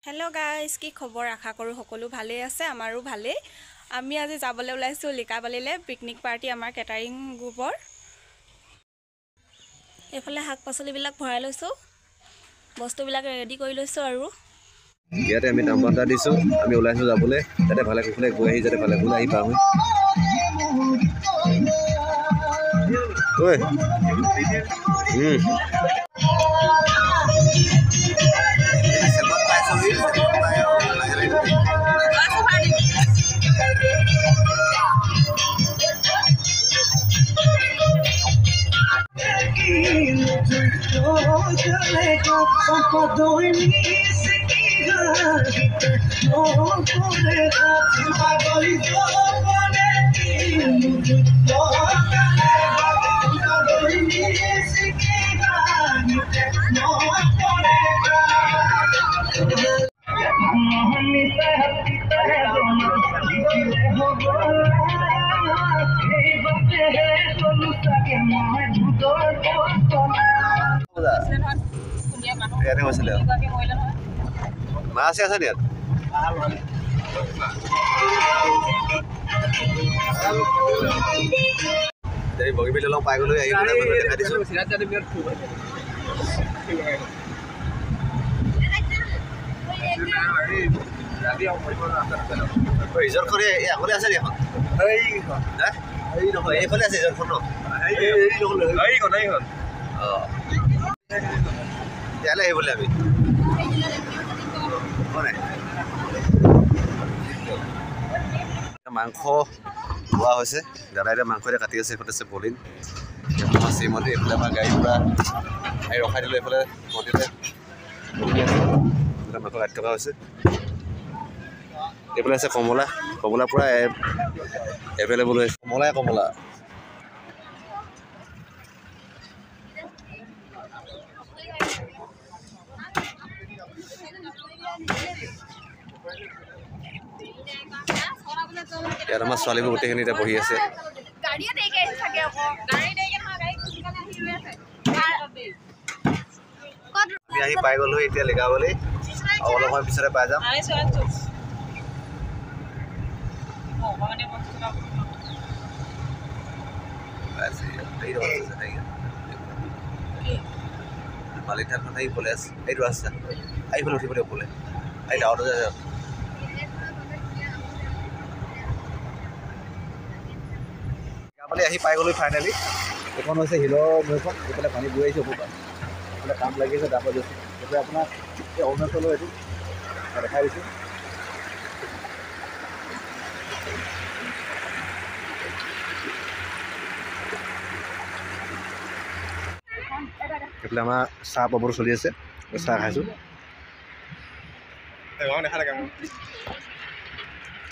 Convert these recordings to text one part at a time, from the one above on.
hello guys की खबर आशा करूँ सकलो भाले आछे आमारो भाले आमी आज जाबले ओलाइছো लिकाबालीले पिकनिक पार्टी आमार केटारिंग ग्रुपर एफाले हाक पाचलिबिलाक भराइ लैছো बस्तुबिलाक रेडी কৰি লৈছো আৰু ইয়াতে আমি নাম্বাৰটা দিছো আমি ওলাইছো যাবলে তাতে ভালে কুলে গৈ আহি যাতে ভালে কুলে আহি পাওঁ ওই ইয়াতে হৈছিল মাছ আছে দিয়াত এই বগিবিল লং পাই গলো এই দেখা দিছো ৰিজৰ্ট কৰি আগলে আছে দেখোন এই নহয় এইফালে আছে ৰিজৰ্টখন তেতিয়াহ'লে আহিবলৈ আমি মাংস লোৱা হৈছে দাদাই মাংস এতিয়া কাটি আছে এইফালে আছে বলিন শ্ৰীমতী এইফালে আমাৰ গাড়ী পুৰা আহি ৰখাই দিলোঁ এইফালে মন্দিৰতে মাংস কাটি থকা হৈছে এইফালে আছে কমলা কমলা পুৰা এভেইলেবল হৈছে কমলা ইয়াত আমাৰ ছোৱালীবোৰ গোটেইখিনি এতিয়া বহি আছে আমি আহি পাই গ'লো এতিয়া লিকাবালি অলপ সময় পিছতে পাই যাম মালিক থান আহি পলে আছে এইটো আছে আহিবলৈ উঠিবলৈ পলে আহি ডাৱৰটো যায় আহি পাই গ'লো ফাইনেলি এখন হৈছে হিলৰ নৈখন এইফালে পানী বৈ আহিছে ওপৰ এইফালে কাম লাগি আছে ডাবৰ গৈছে এতিয়া আপোনাৰ এই অৰুণাচলৰ এইটো দেখাই দিছোঁ এইফালে আমাৰ চাহ পাবৰ চলি আছে চাহ খাইছোঁ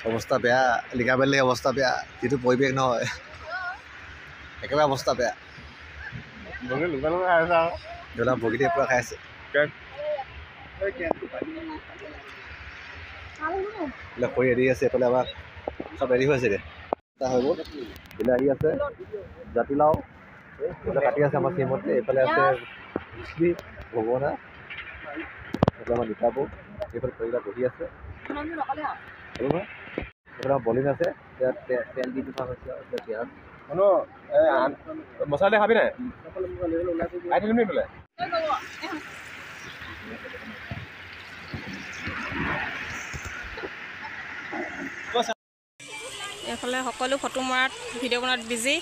অৱস্থা বেয়া লিকাবালি অৱস্থা বেয়া যিটো পৰিৱেশ নহয় একেবাৰে অৱস্থা বেয়া দেউতা বগীতে পুৰা খাই আছে এইবিলাক কৰি ৰেডি আছে এইফালে আমাৰ চব ৰেডি হৈ আছে এতিয়া হৈ গ'ল বিলাহী আছে জাতিলাও এইফালে কাটি আছে আমাৰ শ্ৰীমতী এইফালে আছে ভগৱানা এইফালে আমাৰ নিতাবৌ এইফালে পৰিলা বহি আছে এইফালে বলিন আছে তেল দি পিঠা হৈছে পিঁয়াজ মছলা খাবি নাই এইফালে সকলো ফটো মৰাত ভিডিঅ' বনোৱাত বিজি